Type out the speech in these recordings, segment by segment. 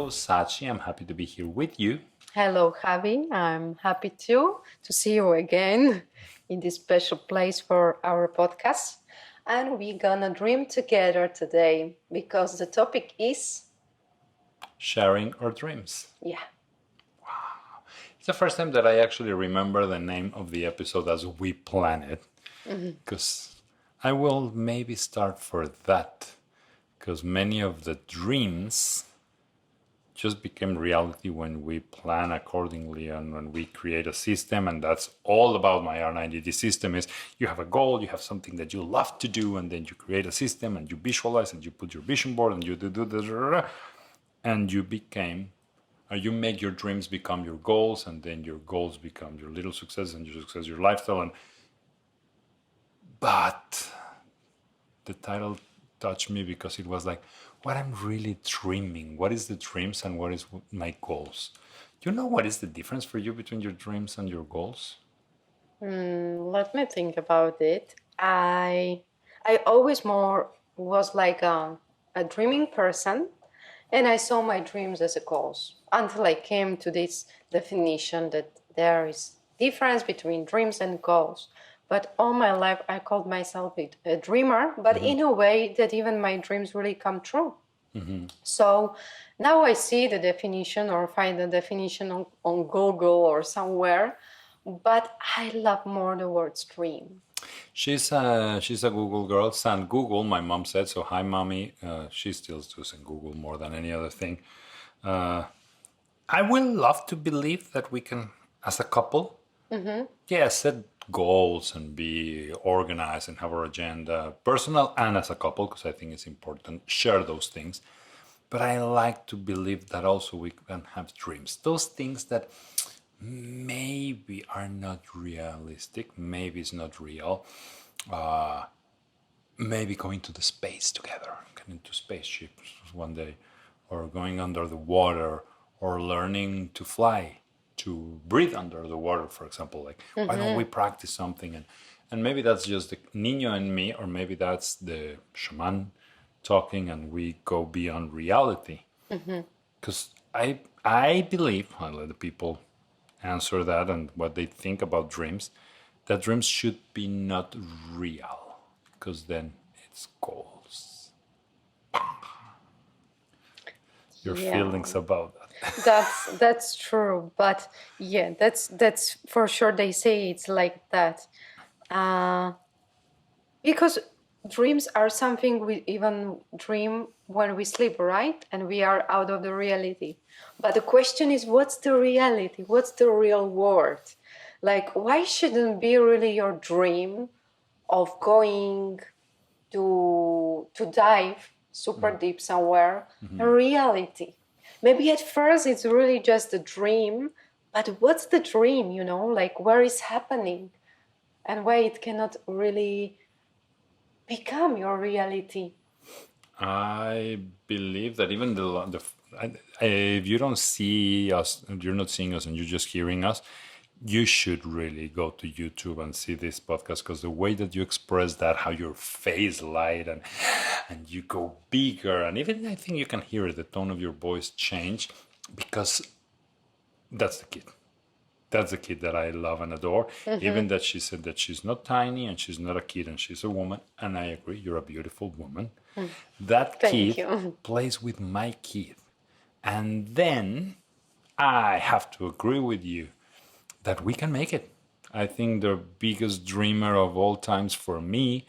Hello, Sachi. I'm happy to be here with you. Hello, Javi. I'm happy to see you again in this special place for our podcast. And we're gonna dream together today because the topic is Sharing our dreams. yeah. It's the first time that I actually remember the name of the episode as we plan it. Because I will maybe start for that. Because many of the dreams just became reality when we plan accordingly and when we create a system. And that's all about my R90D system is you have a goal, you have something that you love to do, and then you create a system and you visualize and you put your vision board and you do this, and you make your dreams become your goals, and then your goals become your little success, and your success your lifestyle. But the title touched me because it was like, what I'm really dreaming, what is the dreams and what is my goals? Do you know what is the difference for you between your dreams and your goals? Let me think about it. I always more was like a dreaming person, and I saw my dreams as a goals until I came to this definition that there is difference between dreams and goals. But all my life, I called myself a dreamer, but in a way that even my dreams really come true. So now I see the definition or find the definition on Google or somewhere, but I love more the word dream. She's a Google girl. And Google, my mom said, so hi, mommy. She still using Google more than any other thing. I will love to believe that we can, as a couple, set goals and be organized and have our agenda, personal and as a couple, because I think it's important, share those things. But I like to believe that also we can have dreams. Those things that maybe are not realistic, maybe it's not real. Maybe going to the space together, getting into spaceships one day, or going under the water, or learning to fly, to breathe under the water, for example. Like, why don't we practice something? And maybe that's just the Nino and me, or maybe that's the shaman talking and we go beyond reality. Because I believe, I'll let the people answer that and what they think about dreams, that dreams should be not real, because then it's goals. Your feelings about that. That's true, but yeah, that's for sure. They say it's like that, because dreams are something we even dream when we sleep, right? And we are out of the reality. But the question is, what's the reality? What's the real world? Like, why shouldn't be really your dream of going to dive super deep somewhere a reality? Maybe at first it's really just a dream, but what's the dream, like where is happening and why it cannot really become your reality? I believe that even if you don't see us, you're not seeing us and you're just hearing us, you should really go to YouTube and see this podcast, because the way that you express that, how your face light and you go bigger, and even I think you can hear it, the tone of your voice change, because that's the kid. That's the kid that I love and adore. Even that she said that she's not tiny and she's not a kid and she's a woman. And I agree, you're a beautiful woman. That Thank kid you. plays with my kid. And then I have to agree with you that we can make it. I think the biggest dreamer of all times for me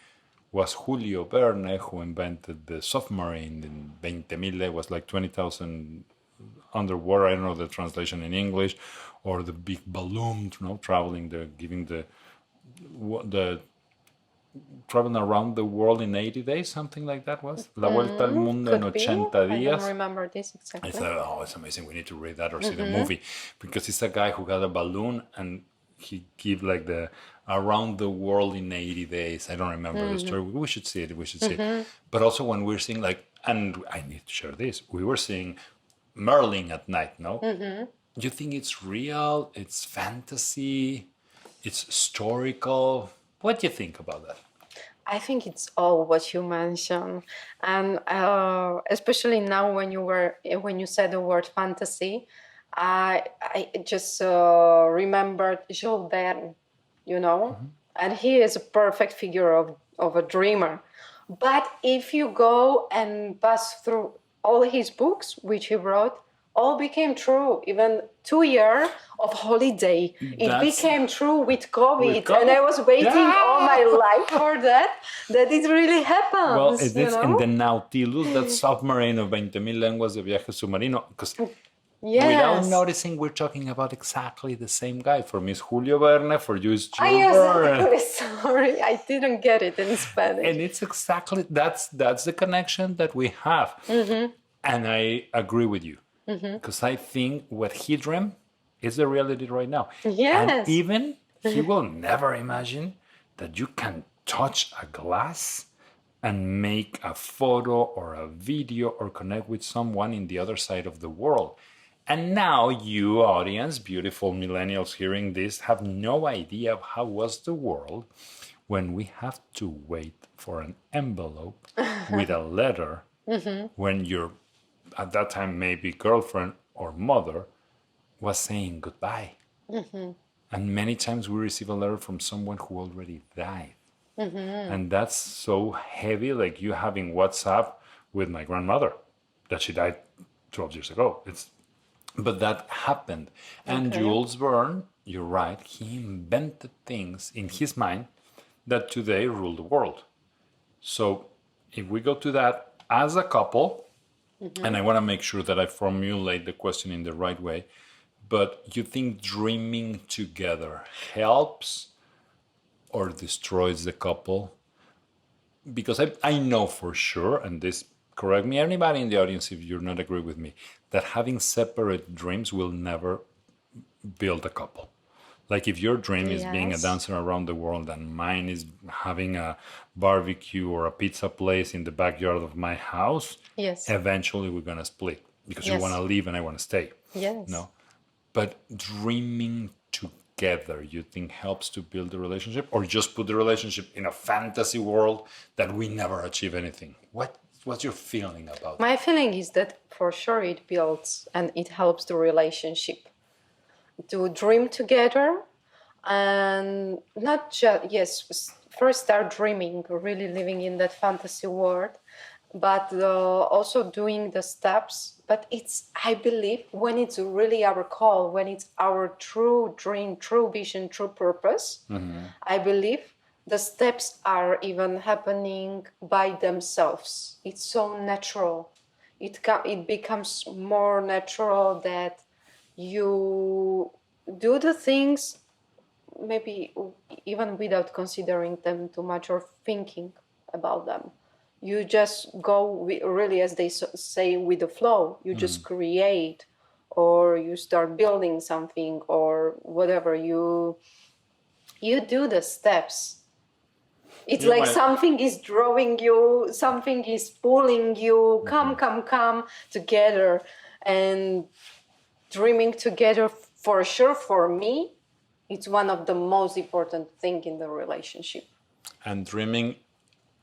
was Julio Verne, who invented the submarine in 20,000. It was like 20,000 underwater. I don't know the translation in English, or the big balloon, traveling traveling around the world in 80 days, something like that was. La Vuelta al Mundo en Could be. 80 I días. don't remember this exactly. I thought, oh, it's amazing. We need to read that or see the movie, because it's a guy who got a balloon and he give like the around the world in 80 days. I don't remember the story. We should see it. We should see it. But also when we're seeing like, and I need to share this, we were seeing Merlin at night, no? Do you think it's real? It's fantasy? It's historical? What do you think about that? I think it's all what you mentioned, and especially now when you said the word fantasy, I just remembered Jules Verne, you know, and he is a perfect figure of a dreamer. But if you go and pass through all his books, which he wrote, all became true. Even 2 years of holiday, it became true with COVID. And I was waiting all my life for that it really happens. Well, it is in the Nautilus, that submarine of 20,000 lenguas de viaje submarino, because without noticing, we're talking about exactly the same guy. For me, it's Julio Verne. For you, it's Jules Verne. Sorry, I didn't get it in Spanish. And it's exactly, that's the connection that we have. And I agree with you. Because I think what he dreamed is the reality right now. And even he will never imagine that you can touch a glass and make a photo or a video or connect with someone in the other side of the world. And now you, audience, beautiful millennials hearing this, have no idea of how was the world when we have to wait for an envelope with a letter when your, at that time, maybe girlfriend or mother was saying goodbye. And many times we receive a letter from someone who already died. And that's so heavy, like you having WhatsApp with my grandmother, that she died 12 years ago. But that happened. And Jules Verne, you're right, he invented things in his mind that today rule the world. So if we go to that as a couple, and I want to make sure that I formulate the question in the right way, but you think dreaming together helps or destroys the couple? Because I know for sure, and this, correct me, anybody in the audience if you're not agree with me, that having separate dreams will never build a couple. Like if your dream is being a dancer around the world and mine is having a barbecue or a pizza place in the backyard of my house, eventually we're going to split because you want to leave and I want to stay. No? But dreaming together, you think helps to build the relationship, or just put the relationship in a fantasy world that we never achieve anything? What's your feeling about My feeling is that for sure it builds and it helps the relationship to dream together, and not just first start dreaming, really living in that fantasy world, but also doing the steps. But it's, I believe, when it's really our call, when it's our true dream, true vision, true purpose, I believe the steps are even happening by themselves. It's so natural. It becomes more natural that you do the things maybe even without considering them too much or thinking about them. You just go really, as they say, with the flow. You just create, or you start building something, or whatever. You do the steps. It's like something is drawing you, something is pulling you, come together. And dreaming together, for sure, for me, it's one of the most important things in the relationship. And dreaming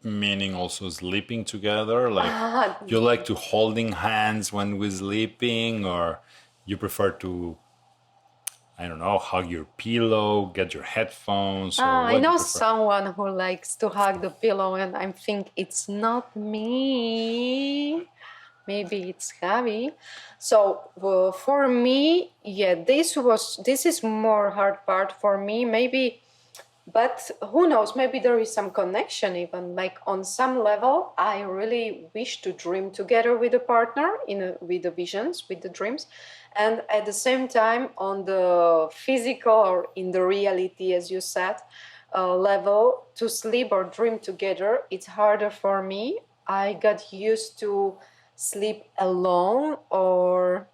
meaning also sleeping together? Like you like to holding hands when we're sleeping, or you prefer to, I don't know, hug your pillow, get your headphones? Or I know someone who likes to hug the pillow, and I think it's not me. Maybe it's Javi. So for me, this is more hard part for me. Maybe, but who knows? Maybe there is some connection even. Like on some level, I really wish to dream together with a partner with the visions, with the dreams, and at the same time, on the physical or in the reality, as you said, level, to sleep or dream together, it's harder for me. I got used to sleep alone or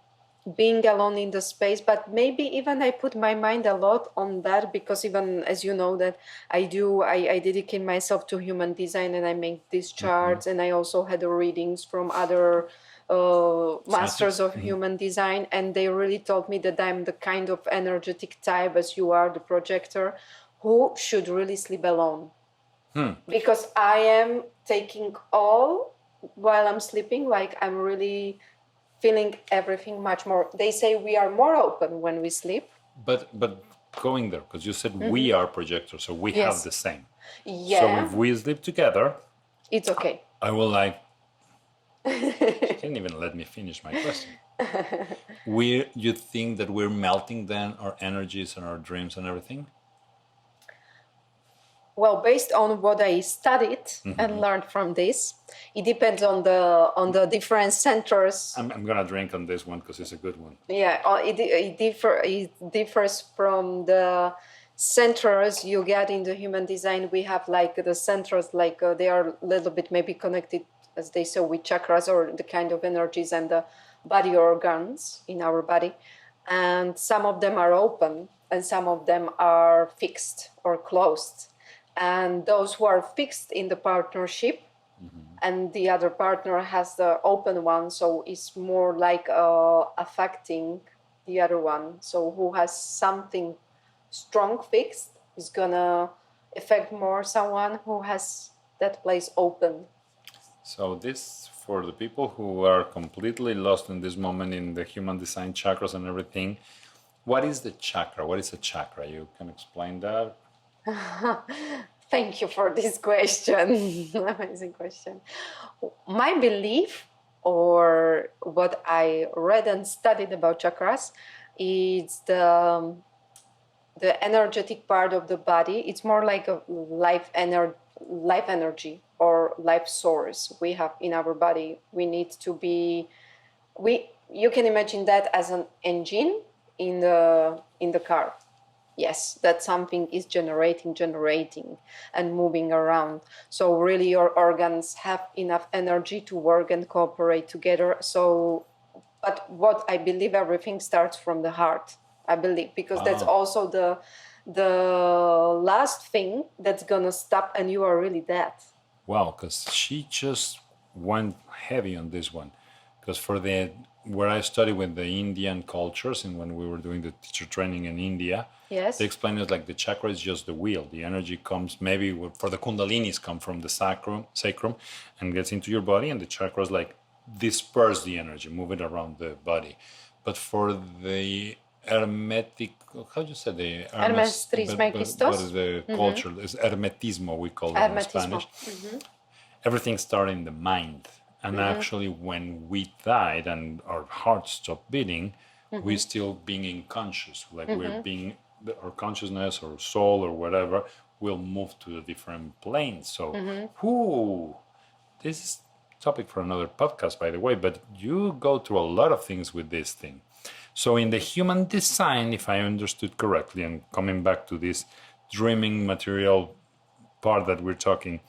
being alone in the space, but maybe even I put my mind a lot on that, because even as you know that I dedicate myself to human design, and I make these charts, and I also had the readings from other masters of human design, and they really told me that I'm the kind of energetic type, as you are, the projector, who should really sleep alone. because I am taking all while I'm sleeping, like I'm really feeling everything much more. They say we are more open when we sleep. But going there, because you said we are projectors, so we have Yes. the same. So Yeah, if we sleep together, it's okay. I will like. She didn't even let me finish my question. You think that we're melting then our energies and our dreams and everything? Well, based on what I studied and learned from this, it depends on the different centers. I'm gonna drink on this one because it's a good one. Yeah, it differs from the centers you get in the human design. We have like the centers, like they are a little bit maybe connected, as they say, with chakras or the kind of energies and the body organs in our body. And some of them are open and some of them are fixed or closed. And those who are fixed in the partnership and the other partner has the open one, so it's more like affecting the other one. So who has something strong fixed is gonna affect more someone who has that place open. So this, for the people who are completely lost in this moment in the human design chakras and everything, what is the chakra? What is a chakra? You can explain that? Thank you for this question. Amazing question. My belief, or what I read and studied about chakras, is the energetic part of the body. It's more like a life energy or life source we have in our body. We need to be you can imagine that as an engine in the car. Yes, that something is generating and moving around. So really your organs have enough energy to work and cooperate together. So, but what I believe, everything starts from the heart, I believe, because that's also the last thing that's gonna stop and you are really dead. Wow, because she just went heavy on this one. Because for the where I studied with the Indian cultures and when we were doing the teacher training in India, Yes. they explained it like the chakra is just the wheel. The energy comes maybe for the kundalinis come from the sacrum and gets into your body, and the chakras like disperse the energy, move it around the body. But for the hermetic, how do you say the Hermes Trismegistos? what is the culture? It's hermetismo, we call it in Spanish. Everything started in the mind. And actually, when we died and our heart stopped beating, we're still being unconscious. Like we're being, our consciousness or soul or whatever will move to a different plane. So, this is topic for another podcast, by the way, but you go through a lot of things with this thing. So, in the human design, if I understood correctly, and coming back to this dreaming material part that we're talking,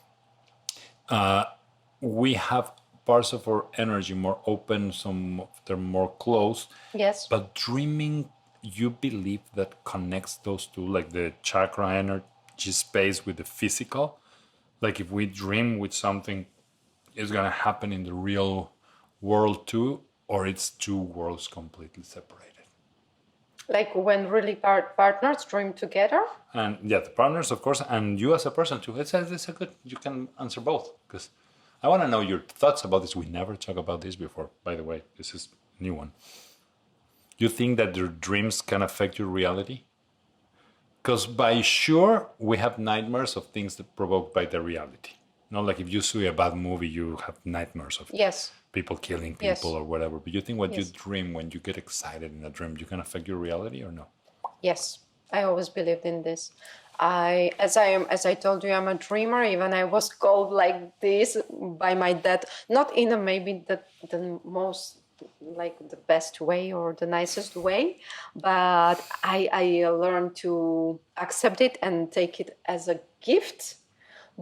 we have parts of our energy more open, some of them more closed. Yes. But dreaming, you believe that connects those two, like the chakra energy space with the physical? Like if we dream with something, it's going to happen in the real world too, or it's two worlds completely separated? Like when really partners dream together? And yeah, the partners, of course, and you as a person too. It's a good, you can answer both, because I want to know your thoughts about this. We never talked about this before, by the way. This is a new one. You think that your dreams can affect your reality? Because by sure, we have nightmares of things that provoked by the reality. Not like if you see a bad movie, you have nightmares of Yes. people killing people or whatever. But you think what you dream, when you get excited in a dream, you can affect your reality or no? Yes, I always believed in this. As I told you, I'm a dreamer. Even I was called like this by my dad, not in a maybe the most like the best way or the nicest way, but I learned to accept it and take it as a gift,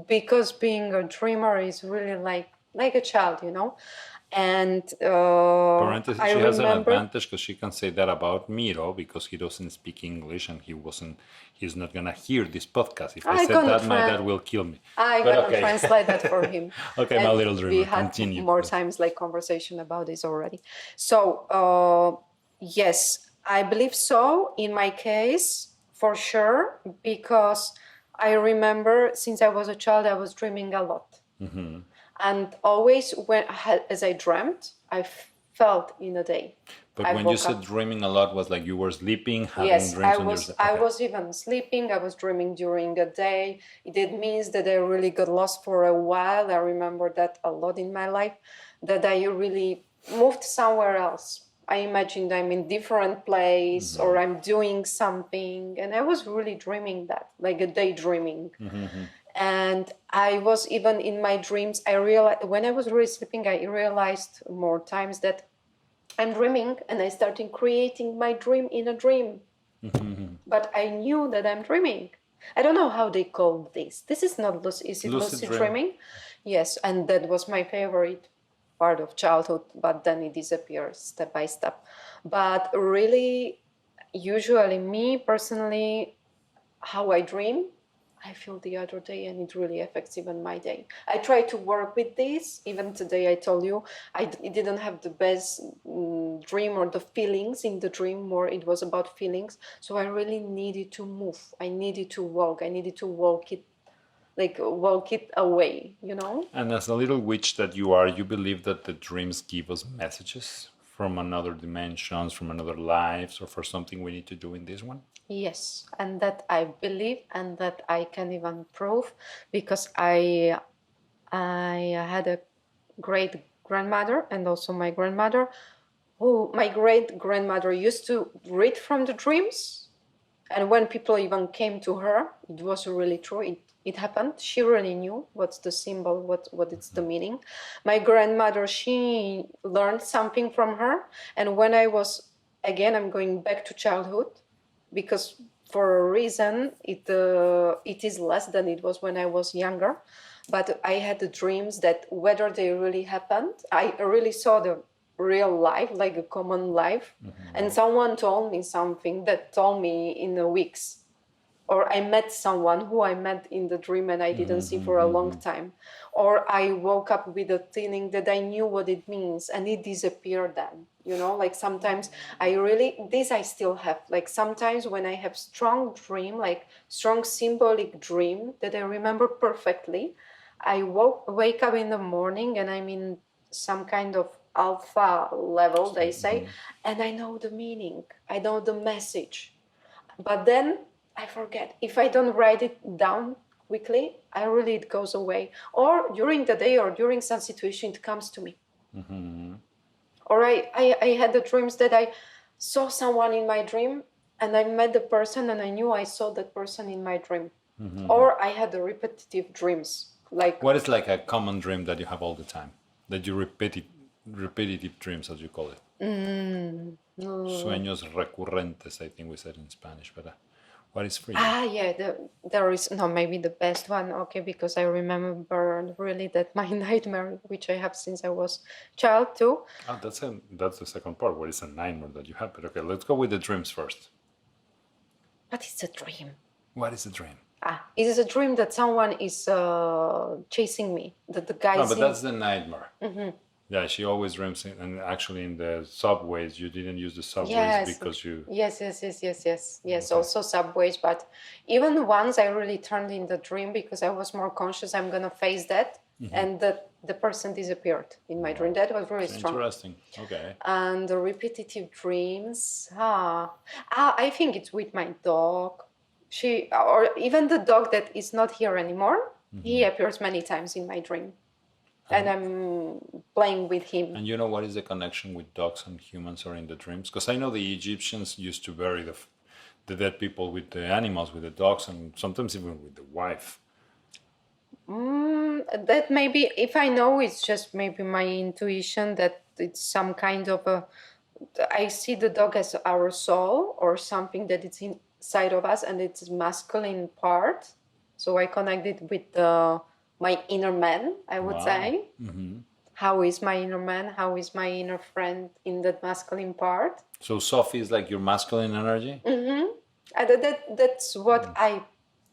because being a dreamer is really like a child, you know. And Parenthesis, I she has an remember. advantage because she can say that about Miro because he doesn't speak English and he's not gonna hear this podcast. If I said that, my dad will kill me. I'm gonna translate that for him. Okay, my little dreamer, we had continue. more times like conversation about this already. So yes, I believe so in my case, for sure, because I remember since I was a child, I was dreaming a lot. And always as I dreamt, I felt in a day. But I when you woke said up. dreaming a lot, was like you were sleeping, having Yes, dreams on your... I Okay. was even sleeping. I was dreaming during the day. It means that I really got lost for a while. I remember that a lot in my life, that I really moved somewhere else. I imagined I'm in different place or I'm doing something, and I was really dreaming that, like a daydreaming. And I was even in my dreams. I realized when I was really sleeping, I realized more times that I'm dreaming, and I started creating my dream in a dream. But I knew that I'm dreaming. I don't know how they call this. This is not lucid. Is it lucid dreaming? Yes, and that was my favorite part of childhood, but then it disappears step by step. But really, usually me personally, how I dream, I feel the other day, and it really affects even my day. I try to work with this. Even today, I told you I didn't have the best dream or the feelings in the dream. More, it was about feelings. So I really needed to move. I needed to walk. I needed to walk it, like walk it away. You know. And as a little witch that you are, you believe that the dreams give us messages from another dimensions, from another lives, or for something we need to do in this one? Yes, and that I believe, and that I can even prove, because I had a great grandmother and also my grandmother, who my great grandmother used to read from the dreams. And when people even came to her, it was really true. It happened. She really knew what's the symbol, what it's the meaning. My grandmother, she learned something from her. And when I was, again, I'm going back to childhood, because for a reason it is less than it was when I was younger. But I had the dreams that whether they really happened, I really saw the real life, like a common life. And someone told me something that told me in a weeks. Or I met someone who I met in the dream and I didn't see for a long time. Or I woke up with a feeling that I knew what it means and it disappeared then. You know, like sometimes this I still have. Like sometimes when I have strong dream, like strong symbolic dream that I remember perfectly, I wake up in the morning and I'm in some kind of alpha level, they say, and I know the meaning, I know the message. But then I forget. If I don't write it down quickly, it goes away. Or during the day or during some situation, it comes to me. Or I had the dreams that I saw someone in my dream and I met the person and I knew I saw that person in my dream. Or I had the repetitive dreams. Like, What is like a common dream that you have all the time? That you repeat it, repetitive dreams, as you call it? Sueños recurrentes, I think we said in Spanish. But what is for you? yeah, there is no, maybe the best one. Okay, because I remember really that my nightmare, which I have since I was child too. Oh, that's the second part. What is a nightmare that you have? But okay, let's go with the dreams first. But it's a dream. What is a dream? It is a dream that someone is chasing me. That the guy. No, but that's the nightmare. Yeah, she always dreams, and actually in the subways, you didn't use the subways because you... Yes. Okay. Also subways, but even once I really turned in the dream because I was more conscious. I'm gonna face that, and the person disappeared in my dream. That was really strong. Interesting. Okay. And the repetitive dreams. I think it's with my dog. Or even the dog that is not here anymore. He appears many times in my dream. And I'm playing with him. And you know what is the connection with dogs and humans or in the dreams? Because I know the Egyptians used to bury the dead people with the animals, with the dogs, and sometimes even with the wife. That maybe, if I know, it's just maybe my intuition that it's some kind of I see the dog as our soul or something that it's inside of us and it's masculine part. So I connect it with my inner man, I would say. How is my inner man? How is my inner friend in that masculine part? So Sophie is like your masculine energy? That's what I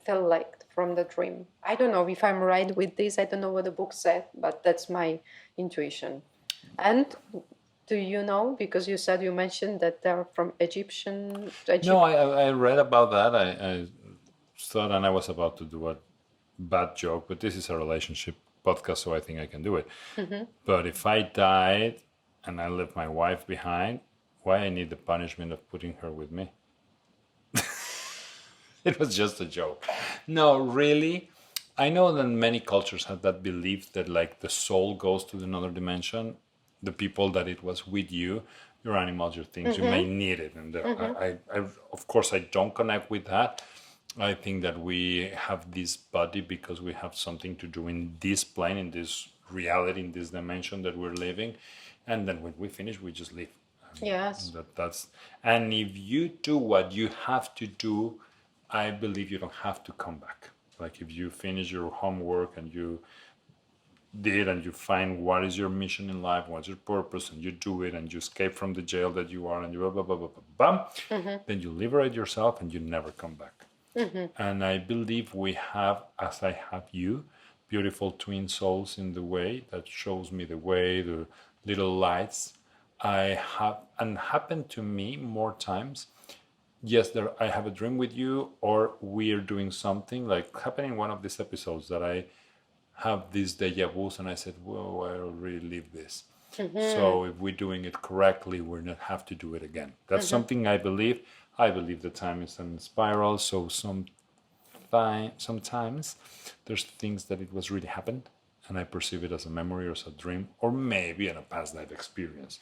feel like from the dream. I don't know if I'm right with this. I don't know what the book said, but that's my intuition. And do you know? Because you mentioned that they're from Egyptian. No, I read about that. thought, and I was about to do a bad joke, but this is a relationship podcast, so I think I can do it. But if I died and I left my wife behind, why I need the punishment of putting her with me? It was just a joke. No, really. I know that many cultures have that belief that like the soul goes to another dimension. The people that it was with you, your animals, your things, you may need it. And of course, I don't connect with that. I think that we have this body because we have something to do in this plane, in this reality, in this dimension that we're living. And then when we finish, we just leave. Yes. And if you do what you have to do, I believe you don't have to come back. Like if you finish your homework and you did and you find what is your mission in life, what's your purpose, and you do it and you escape from the jail that you are and you blah blah blah blah blah, blah then you liberate yourself and you never come back. And I believe we have, as I have you, beautiful twin souls in the way that shows me the way, the little lights. I have, and happened to me more times. Yes, there I have a dream with you, or we're doing something like happened in one of these episodes that I have these deja vus, and I said, "Whoa, I already lived this." So if we're doing it correctly, we're not have to do it again. That's something I believe. I believe the time is in spiral. So sometimes there's things that it was really happened, and I perceive it as a memory or as a dream, or maybe in a past life experience.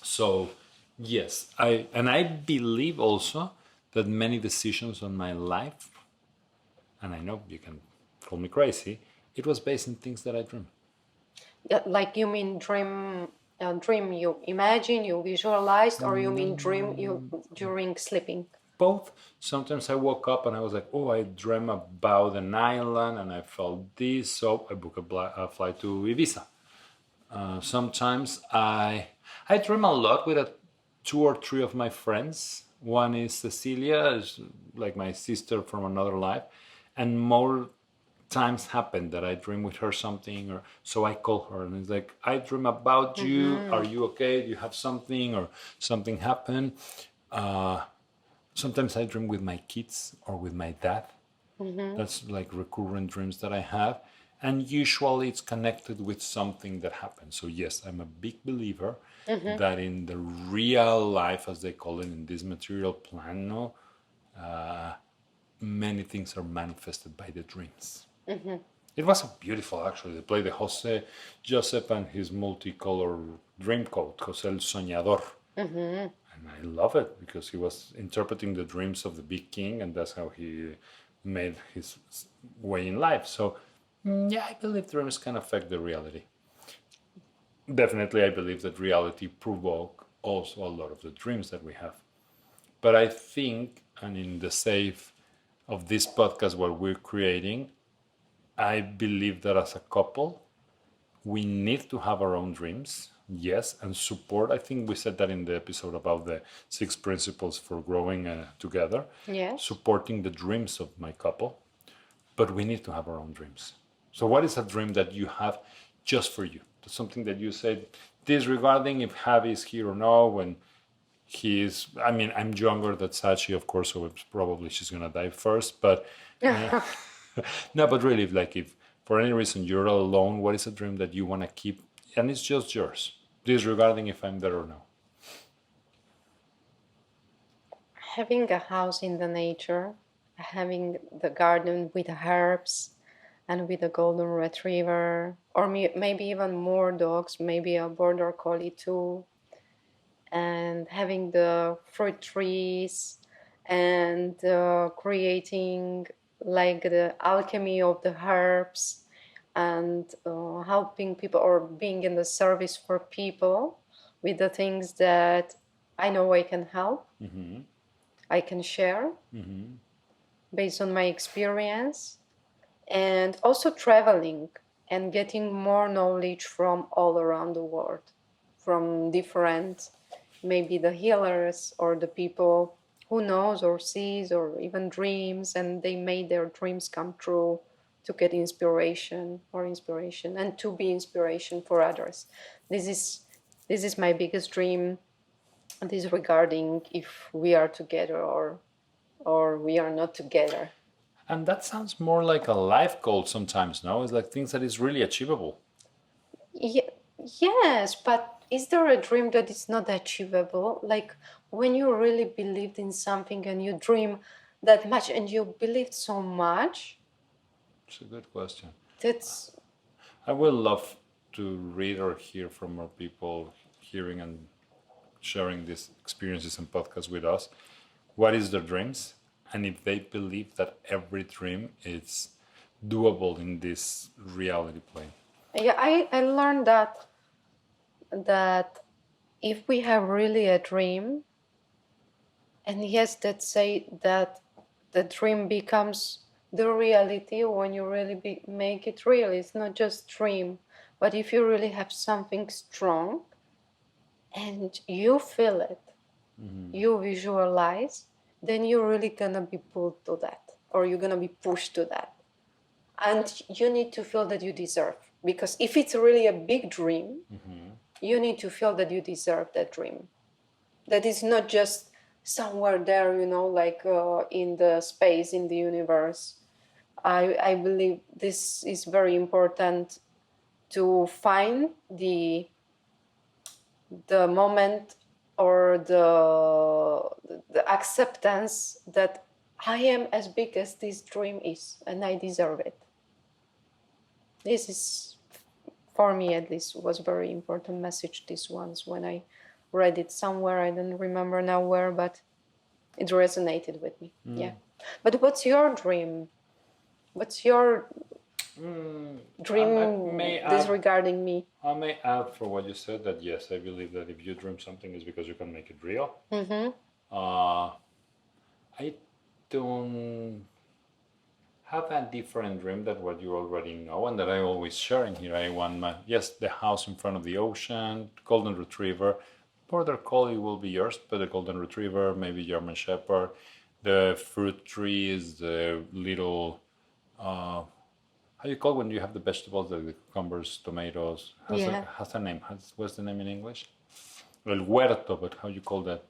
So yes, I believe also that many decisions on my life, and I know you can call me crazy, it was based on things that I dreamed. Like you mean dream you imagine, you visualized, or you mean dream you during sleeping? Both. Sometimes I woke up and I was like, oh, I dream about an island and I felt this, so I book a flight to Ibiza. Sometimes I dream a lot with two or three of my friends. One is Cecilia, is like my sister from another life, and more times happen that I dream with her something, or so I call her and it's like, I dream about you. Are you okay? Do you have something or something happened? Sometimes I dream with my kids or with my dad. That's like recurrent dreams that I have. And usually it's connected with something that happened. So, yes, I'm a big believer that in the real life, as they call it, in this material plano, many things are manifested by the dreams. It was beautiful, actually. They played the Jose Joseph and his multicolor dream coat, Jose el Soñador. And I love it because he was interpreting the dreams of the big king, and that's how he made his way in life. So, yeah, I believe dreams can affect the reality. Definitely, I believe that reality provoke also a lot of the dreams that we have. But I think, and in the sake of this podcast, what we're creating, I believe that as a couple, we need to have our own dreams, yes, and support. I think we said that in the episode about the 6 principles for growing together. Yes. Supporting the dreams of my couple, but we need to have our own dreams. So, what is a dream that you have just for you? That's something that you said, disregarding if Javi is here or no, when he is. I mean, I'm younger than Sachi, of course, so it's probably she's going to die first, but. No, but really, like if for any reason you're alone, what is a dream that you want to keep, and it's just yours, disregarding if I'm there or no? Having a house in the nature, having the garden with herbs and with a golden retriever, or maybe even more dogs, maybe a border collie too, and having the fruit trees and creating like the alchemy of the herbs and helping people or being in the service for people with the things that I know I can help, I can share based on my experience, and also traveling and getting more knowledge from all around the world, from different, maybe the healers or the people who knows or sees or even dreams, and they made their dreams come true to get inspiration and to be inspiration for others. This is my biggest dream, this regarding if we are together or we are not together. And that sounds more like a life goal sometimes, no? It's like things that is really achievable. Yes, but is there a dream that is not achievable? Like when you really believed in something and you dream that much and you believed so much, It's a good question. that's I would love to read or hear from more people hearing and sharing these experiences and podcasts with us. What is their dreams? And if they believe that every dream is doable in this reality plane. yeah, I learned that if we have really a dream, and yes, let's say that the dream becomes the reality when you really make it real. It's not just dream, but if you really have something strong and you feel it, you visualize, then you're really gonna be pulled to that, or you're gonna be pushed to that. And you need to feel that you deserve, because if it's really a big dream, you need to feel that you deserve that dream. That is not just somewhere there, like in the space, in the universe. I believe this is very important to find the moment or the acceptance that I am as big as this dream is and I deserve it. This is, for me at least, was very important message this once when I read it somewhere. I don't remember now where, but it resonated with me. Yeah. But what's your dream? What's your dream disregarding me? I may add for what you said that yes, I believe that if you dream something is because you can make it real. I don't have a different dream than what you already know and that I always share in here. I want the house in front of the ocean, golden retriever. Border collie will be yours, but the golden retriever, maybe German shepherd. The fruit trees, the little how you call when you have the vegetables, the cucumbers, tomatoes? Has a name. What's the name in English? El huerto, but how you call that?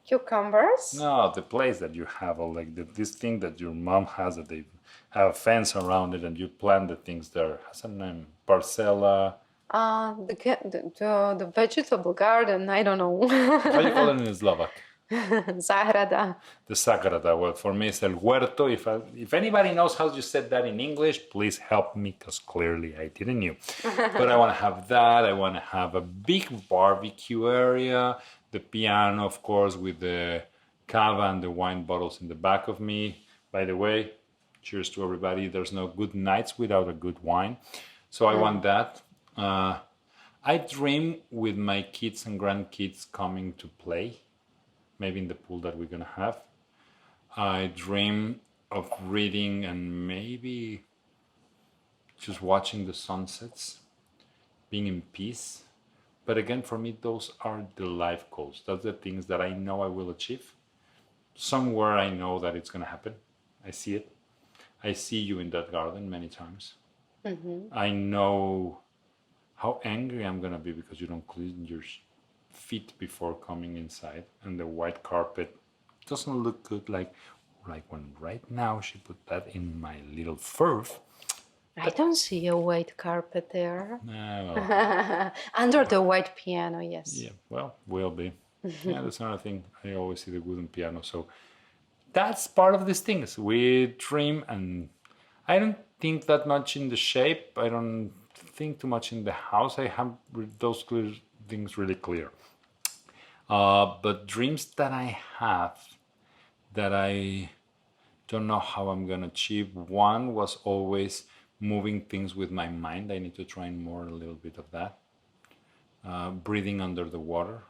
Cucumbers? No, the place that you have, or like this thing that your mom has that they have a fence around it and you plant the things there. Has a name. Parcela. The vegetable garden, I don't know. How you call it in Slovak? Zahrada. The Sagrada. Well, for me, it's El Huerto. If anybody knows how you said that in English, please help me, because clearly I didn't know. But I want to have that. I want to have a big barbecue area. The piano, of course, with the cava and the wine bottles in the back of me. By the way, cheers to everybody. There's no good nights without a good wine. So I want that. I dream with my kids and grandkids coming to play. Maybe in the pool that we're gonna have. I dream of reading and maybe just watching the sunsets, being in peace. But again, for me, those are the life goals. That's the things that I know I will achieve. Somewhere I know that it's gonna happen. I see it. I see you in that garden many times. I know how angry I'm gonna be because you don't clean your feet before coming inside, and the white carpet doesn't look good like when right now she put that in my little fur. I don't see a white carpet there. No. Under the white piano, yes. Yeah, well, will be. Yeah, that's another thing. I always see the wooden piano. So that's part of these things. We dream, and I don't think that much in the shape. I don't think too much in the house. I have those things really clear. But dreams that I have that I don't know how I'm gonna achieve. One was always moving things with my mind. I need to train more a little bit of that. Breathing under the water.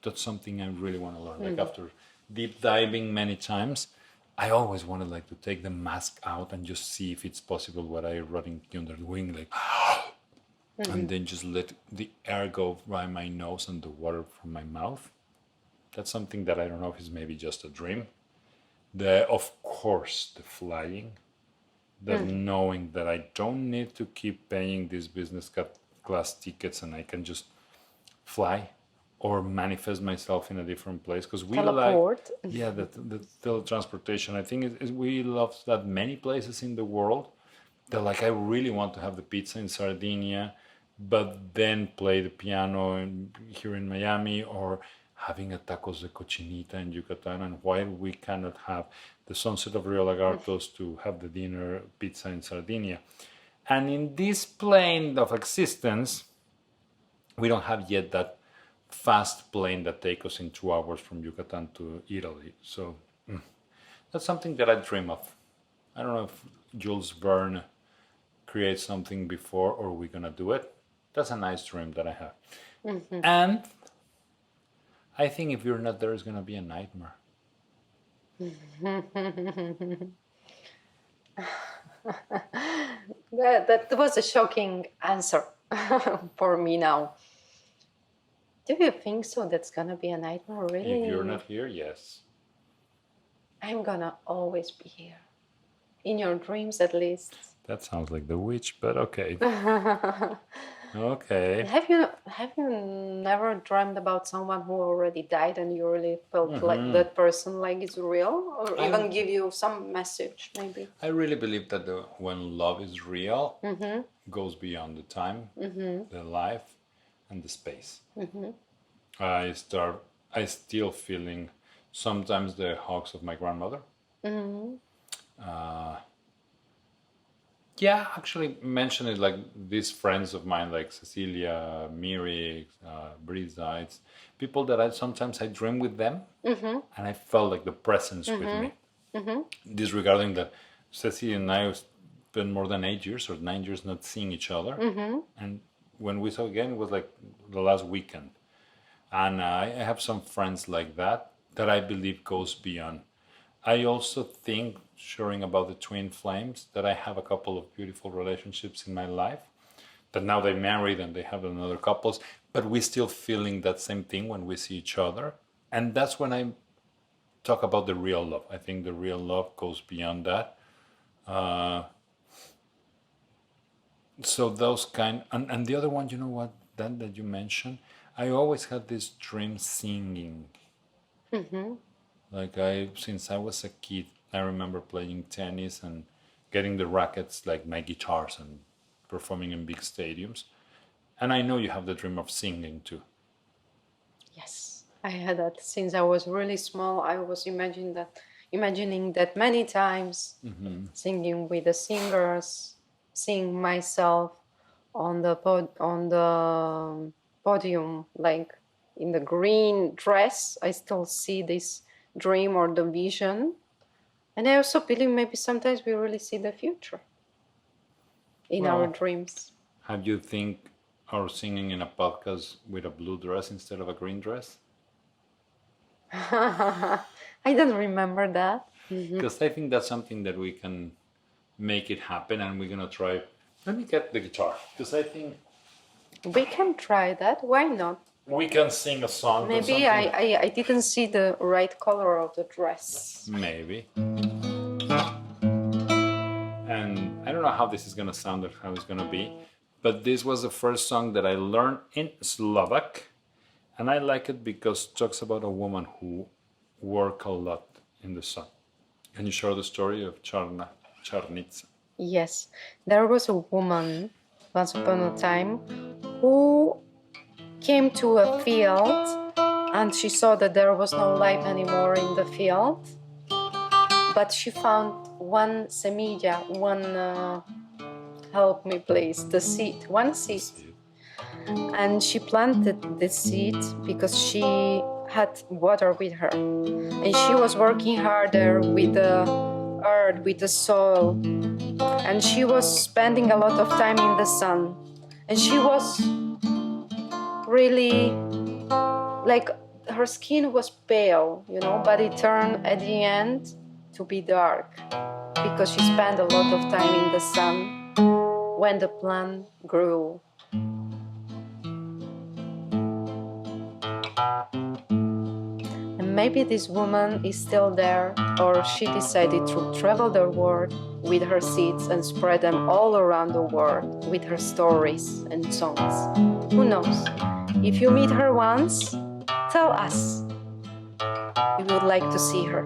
That's something I really want to learn. Like after deep diving many times, I always wanted like to take the mask out and just see if it's possible what I running under the wing, like and then just let the air go by my nose and the water from my mouth. That's something that I don't know if it's maybe just a dream. Of course, the flying, the knowing that I don't need to keep paying these business class tickets and I can just fly or manifest myself in a different place, because we Teleport. yeah, the teletransportation. I think we love that many places in the world. They're like, I really want to have the pizza in Sardinia, but then play the piano here in Miami, or having a tacos de cochinita in Yucatan, and why we cannot have the sunset of Rio Lagartos to have the dinner pizza in Sardinia. And in this plane of existence, we don't have yet that fast plane that takes us in 2 hours from Yucatan to Italy. So that's something that I dream of. I don't know if Jules Verne creates something before or we're gonna do it. That's a nice dream that I have. And I think if you're not there, it's gonna be a nightmare. That was a shocking answer for me now. Do you think so? That's gonna be a nightmare, really? If you're not here, yes. I'm gonna always be here. In your dreams, at least. That sounds like the witch, but okay. Okay. Have you never dreamed about someone who already died and you really felt like that person like it's real, or even give you some message maybe? I really believe that when love is real, goes beyond the time, the life, and the space. I still feeling sometimes the hugs of my grandmother. Yeah, actually mention it, like these friends of mine, like Cecilia, Miri, Brisa. It's people that I dream with them, and I felt like the presence with me. Disregarding that Cecilia and I spent more than 8 years or 9 years not seeing each other, and when we saw again, it was like the last weekend. And I have some friends like that I believe goes beyond. I also think, sharing about the twin flames, that I have a couple of beautiful relationships in my life, that now they married and they have another couples, but we still feeling that same thing when we see each other. And that's when I talk about the real love. I think the real love goes beyond that. So those kind, and the other one, you know what, that you mentioned, I always had this dream singing. Like since I was a kid, I remember playing tennis and getting the rackets like my guitars and performing in big stadiums. And I know you have the dream of singing too. Yes, I had that since I was really small. I was imagining that many times, singing with the singers, seeing myself on the podium, like in the green dress. I still see this dream or the vision. And I also believe maybe sometimes we really see the future in our dreams. Have you think or singing in a podcast with a blue dress instead of a green dress? I don't remember that. Because I think that's something that we can make it happen, and we're gonna try. Let me get the guitar, because I think we can try that. Why not? We can sing a song. Maybe I didn't see the right color of the dress. Maybe. And I don't know how this is gonna sound or how it's gonna be, but this was the first song that I learned in Slovak, and I like it because it talks about a woman who worked a lot in the sun. Can you share the story of Charnica? Yes, there was a woman once upon a time who came to a field and she saw that there was no life anymore in the field, but she found one semilla, help me please, the seed, one seed. And she planted the seed because she had water with her. And she was working harder with the earth, with the soil. And she was spending a lot of time in the sun. And she was really, like, her skin was pale, but it turned at the end to be dark because she spent a lot of time in the sun when the plant grew. And maybe this woman is still there, or she decided to travel the world with her seeds and spread them all around the world with her stories and songs. Who knows? If you meet her once, tell us. We would like to see her.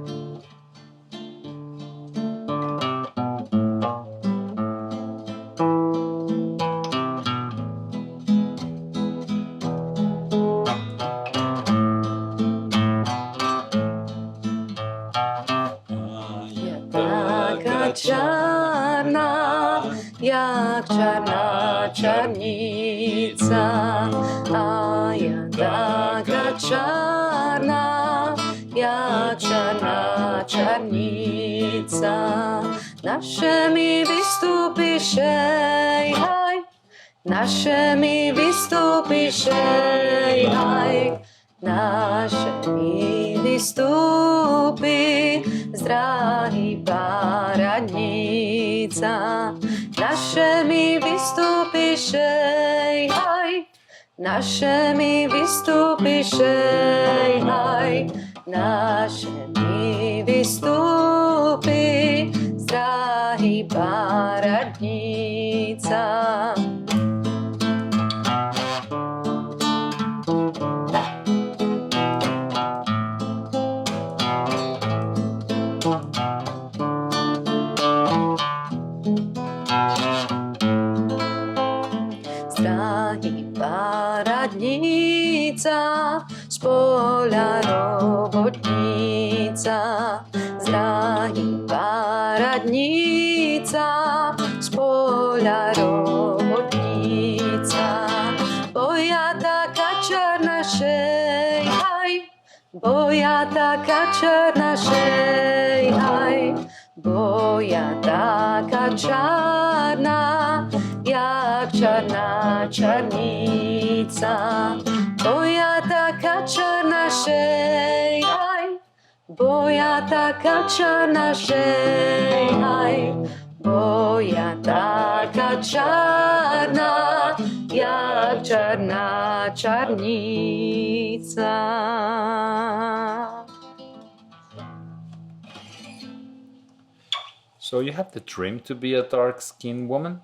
Czarna, jak czarna czarnica, a ja taka czarna, jak czarna czarnica. Nasze mi wystąpisz, hej, nasze mi wystąpisz, hej, nasze mi wystąpi z drahý paradnica. Naše mi vystúpiš, hej, naše mi vystúpiš, hej, naše mi vystúpi z drahý paradnica. Paradnica, z pola robotnica, z drahý paradnica, z pola robotnica. Boja taká černá šej, hej, boja taká černá šej, hej, boja taká čarná, jak čarná čarnica. Boja taká čarná šej, hej, boja taká čarná šej, hej, boja taká čarná, jak čarná čarnica. So you have the dream to be a dark-skinned woman?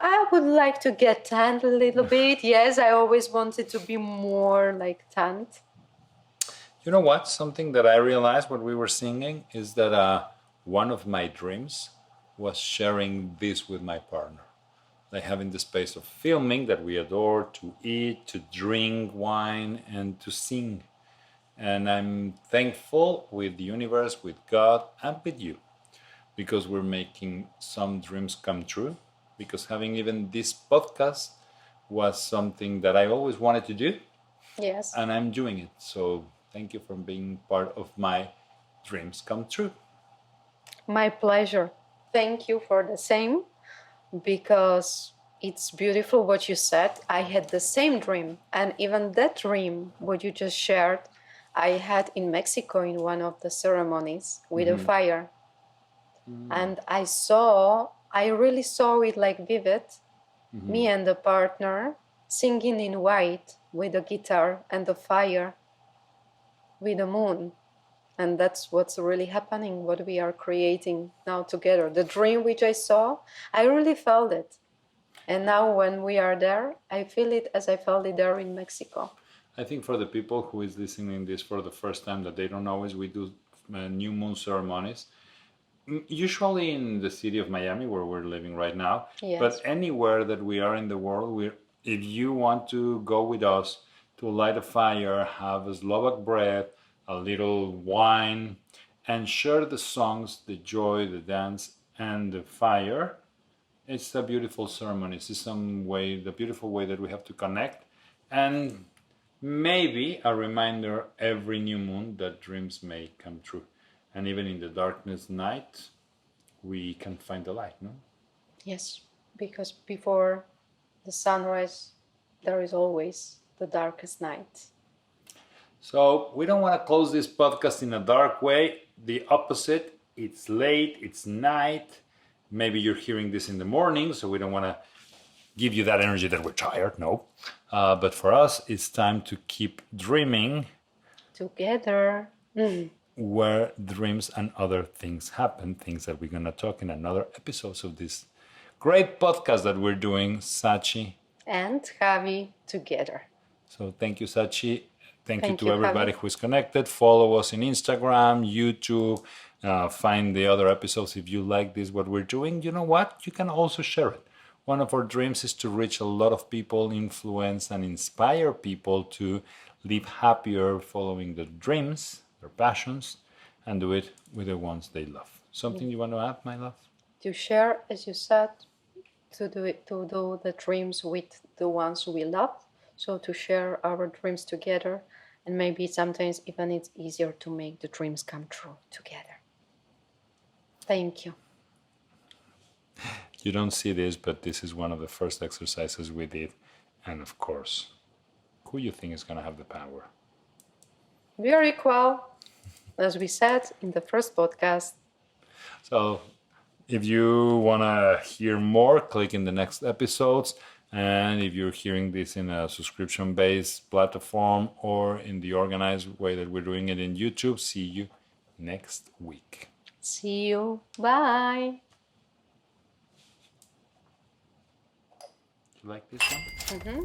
I would like to get tanned a little bit. Yes, I always wanted to be more like tanned. You know what? Something that I realized when we were singing is that one of my dreams was sharing this with my partner. Like having the space of filming that we adore, to eat, to drink wine, and to sing. And I'm thankful with the universe, with God, and with you, because we're making some dreams come true. Because having even this podcast was something that I always wanted to do. Yes. And I'm doing it. So thank you for being part of my dreams come true. My pleasure. Thank you for the same, because it's beautiful what you said. I had the same dream. And even that dream, what you just shared, I had in Mexico in one of the ceremonies with a fire. And I really saw it like vivid. Me and the partner singing in white with the guitar and the fire with the moon. And that's what's really happening, what we are creating now together. The dream which I saw, I really felt it. And now when we are there, I feel it as I felt it there in Mexico. I think for the people who is listening this for the first time that they don't know is we do new moon ceremonies. Usually in the city of Miami, where we're living right now, Yes. but anywhere that we are in the world, if you want to go with us to light a fire, have a Slovak bread, a little wine, and share the songs, the joy, the dance, and the fire, it's a beautiful ceremony. It's the beautiful way that we have to connect, and maybe a reminder every new moon that dreams may come true. And even in the darkness night, we can find the light, no? Yes, because before the sunrise, there is always the darkest night. So we don't want to close this podcast in a dark way. The opposite, it's late, it's night. Maybe you're hearing this in the morning, so we don't want to give you that energy that we're tired, no. But for us, it's time to keep dreaming. Together. Where dreams and other things happen, things that we're going to talk in another episodes of this great podcast that we're doing, Sachi And Javi together. So thank you, Sachi. Thank you Thank to you, everybody Javi. who is connected. Follow us in Instagram, YouTube. Find the other episodes if you like this, what we're doing. You know what? You can also share it. One of our dreams is to reach a lot of people, influence and inspire people to live happier, following their dreams, their passions, and do it with the ones they love. Something you want to add, my love? To share, as you said, to do the dreams with the ones we love. So to share our dreams together, and maybe sometimes even it's easier to make the dreams come true together. Thank you. You don't see this, but this is one of the first exercises we did. And of course, who you think is going to have the power? We are equal, as we said in the first podcast. So if you want to hear more, click in the next episodes. And if you're hearing this in a subscription based platform or in the organized way that we're doing it in YouTube, see you next week. See you. Bye. You like this one? Mm-hmm.